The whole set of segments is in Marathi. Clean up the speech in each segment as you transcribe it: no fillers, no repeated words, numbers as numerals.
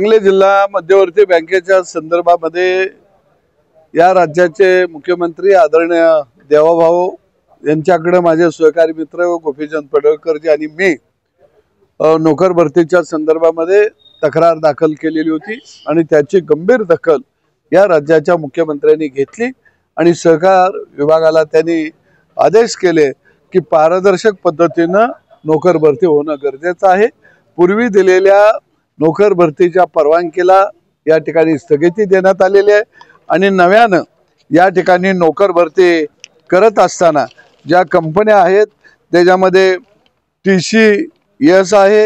सांगली जिल्हा मध्यवर्ती बँकेच्या संदर्भामध्ये या राज्याचे मुख्यमंत्री आदरणीय देवाभाऊ यांच्याकडे माझे सहकारी मित्र गोपीचंद पडळकरजी आणि मी नोकर भरतीच्या संदर्भामध्ये तक्रार दाखल केलेली होती आणि त्याची गंभीर दखल या राज्याच्या मुख्यमंत्र्यांनी घेतली आणि सहकार विभागाला त्यांनी आदेश केले की पारदर्शक पद्धतीने नोकर भरती होणं गरजेचं आहे। पूर्वी दिलेल्या नोकर भरतीच्या परवानगीला या ठिकाणी स्थगिती देण्यात आलेली आहे आणि नव्यानं या ठिकाणी नोकर भरती करत असताना ज्या कंपन्या आहेत त्याच्यामध्ये TCS आहे,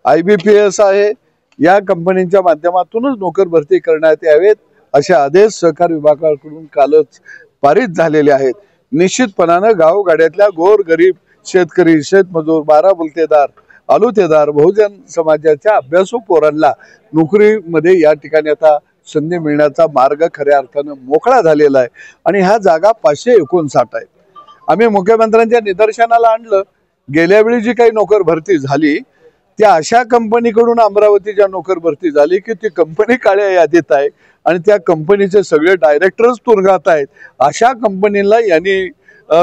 IBPS आहे, या कंपनीच्या माध्यमातूनच नोकर भरती करण्यात यावेत असे आदेश सहकार विभागाकडून कालच पारित झालेले आहेत। निश्चितपणाने गावगाड्यातल्या गोरगरीब शेतकरी, शेतमजूर, बाराबुलतेदार, आलुतेदार, बहुजन समाजाच्या अभ्यासू पोरांना नोकरीमध्ये या ठिकाणी आता संधी मिळण्याचा मार्ग खऱ्या अर्थाने मोकळा झालेला आहे आणि ह्या जागा 559 आहेत। आम्ही मुख्यमंत्र्यांच्या निदर्शनाला आणलं, गेल्या वेळी जी काही नोकर भरती झाली त्या अशा कंपनीकडून अमरावतीच्या नोकर भरती झाली की ती कंपनी काळ्या यादीत आहे आणि त्या कंपनीचे सगळे डायरेक्टर्स तुरुंगात आहेत। अशा कंपनीला यांनी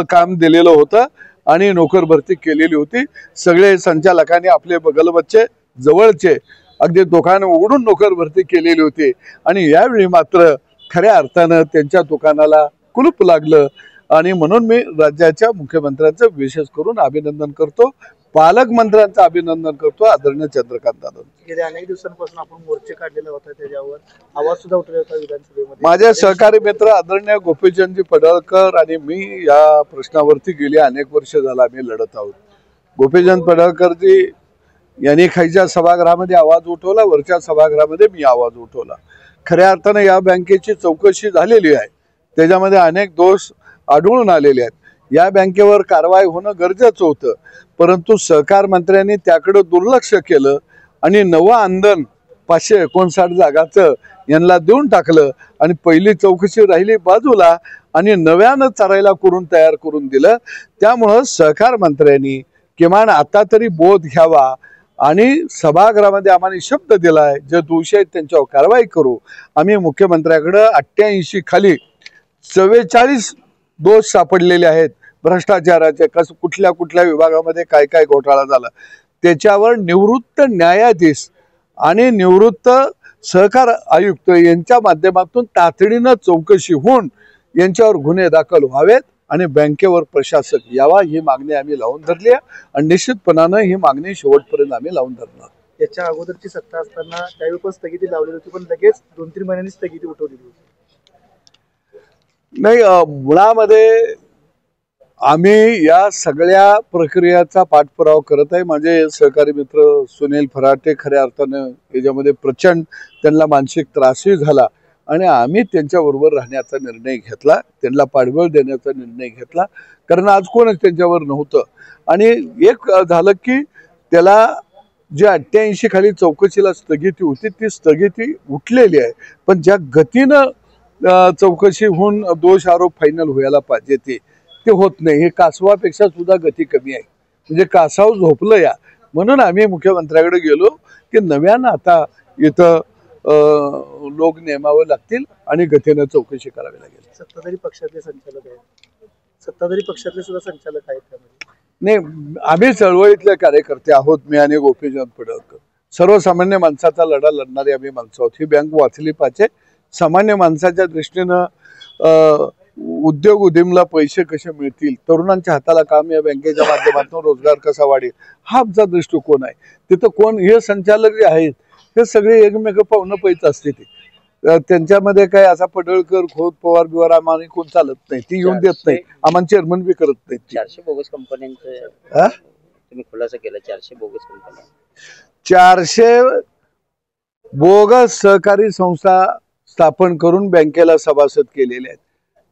काम दिलेलं होतं आणि नोकर भरती केलेली होती। सगळे संचालकांनी आपले बगलबच्चे जवळचे अगदी दुकान उघडून नोकर भरती केलेली होती आणि यावेळी मात्र खऱ्या अर्थानं त्यांच्या दुकानाला कुलूप लागलं आणि म्हणून मी राज्याच्या मुख्यमंत्र्यांचं विशेष करून अभिनंदन करतो, पालकमंत्र्यांचं अभिनंदन करतो आदरणीय चंद्रकांत दादा। गेल्या अनेक दिवसांपासून आपण मोर्चे काढलेला होता, त्याच्यावर आवाज सुद्धा उठवला होता विधानसभेमध्ये। माझे सहकारी मित्र आदरणीय गोपीचंदजी पडळकर आणि मी या प्रश्नावरती गेली अनेक वर्ष झाला आम्ही लढत आहोत। गोपीचंद पडळकरजी यांनी खालच्या सभागृहामध्ये आवाज उठवला, वरच्या सभागृहामध्ये मी आवाज उठवला। खऱ्या अर्थाने या बँकेची चौकशी झालेली आहे, त्याच्यामध्ये अनेक दोष आढळून आलेले आहेत। या बँकेवर कारवाई होणं गरजेचं होतं, परंतु सहकार मंत्र्यांनी त्याकडे दुर्लक्ष केलं आणि नवं आंदण 559 जागाचं यांना देऊन टाकलं आणि पहिली चौकशी राहिली बाजूला आणि नव्यानं चरायला करून तयार करून दिलं। त्यामुळं सहकार मंत्र्यांनी किमान आता तरी बोध घ्यावा आणि सभागृहामध्ये आम्हाला शब्द दिलाय जे दोषी आहेत त्यांच्यावर कारवाई करू। आम्ही मुख्यमंत्र्याकडे 88 खाली 44 दोष सापडलेले आहेत भ्रष्टाचाराचे, कुठल्या कुठल्या विभागामध्ये काय काय घोटाळा झाला त्याच्यावर निवृत्त न्यायाधीश आणि निवृत्त सहकार आयुक्त यांच्या माध्यमातून तातडीनं चौकशी होऊन यांच्यावर गुन्हे दाखल व्हावेत आणि बँकेवर प्रशासक यावा ही मागणी आम्ही लावून धरली आहे आणि निश्चितपणानं ही मागणी शेवटपर्यंत आम्ही लावून धरणार। याच्या अगोदरची सत्ता असताना त्यावेळी पण स्थगिती लावली होती, पण लगेच 2-3 महिन्यांनी स्थगिती उठवलेली होती। नाही, मुळामध्ये आम्ही या सगळ्या प्रक्रियाचा पाठपुरावा करत आहे। माझे सहकारी मित्र सुनील फराटे खऱ्या अर्थानं याच्यामध्ये प्रचंड त्यांना मानसिक त्रासही झाला आणि आम्ही त्यांच्याबरोबर राहण्याचा निर्णय घेतला, त्यांना पाठबळ देण्याचा निर्णय घेतला, कारण आज कोणच त्यांच्यावर नव्हतं। आणि एक झालं की त्याला जे 88 खाली चौकशीला स्थगिती होती ती स्थगिती उठलेली आहे, पण ज्या गतीनं चौकशी होऊन दोष आरोप फायनल व्हायला पाहिजे ते होत नाही। हे कासवापेक्षा सुद्धा गती कमी आहे, म्हणजे कासव झोपलं या। म्हणून आम्ही मुख्यमंत्र्याकडे गेलो की नव्यानं आता इथं लोक नेमावे लागतील आणि गतीनं चौकशी करावी लागेल। सत्ताधारी पक्षातले संचालक आहेत, सत्ताधारी पक्षातले सुद्धा संचालक आहेत त्यामध्ये? नाही, आम्ही चळवळीतले कार्यकर्ते आहोत, मी आणि गोपीचंद पडळकर। सर्वसामान्य माणसाचा लढा लढणारे आम्ही माणसं आहोत। ही बँक वाचली पाहिजे, सामान्य माणसाच्या दृष्टीनं उद्योग उद्यमला पैसे कसे मिळतील, तरुणांच्या हाताला काम या बँकेच्या माध्यमातून रोजगार कसा वाढेल हा आमचा दृष्टिकोन आहे। तिथं कोण हे संचालक जे आहेत हे सगळे एकमेक पाहुणं पैच असते, ते त्यांच्यामध्ये काय असा पडळकर खोत पवार बिवार आम्हाला कोण चालत नाही, ती येऊन देत नाही, आम्हाला चेअरमन बी करत नाही। 400 बोगस कंपन्यांचं तुम्ही खुलासा केला, 400 बोगस कंपन्या, 400 बोगस सहकारी संस्था स्थापन करून बँकेला सभासद केलेले आहेत।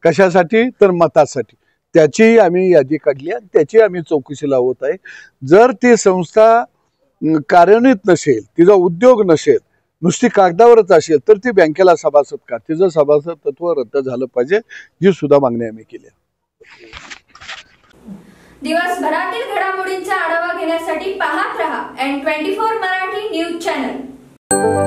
कशासाठी? तर मतासाठी। त्याची आम्ही यादी काढली आणि त्याची आम्ही चौकशी लावत आहे। जर ती संस्था कार्यान्वित नसेल, तिचा उद्योग नसेल, नुसती कागदावरच असेल तर ती बँकेला सभासद का, तिचं सभासद तत्व रद्द झालं पाहिजे, ही सुद्धा मागणी आम्ही केली। दिवसभरातील घडामोडींचा आढावा घेण्यासाठी पाहत रहा N24 मराठी न्यूज चॅनल।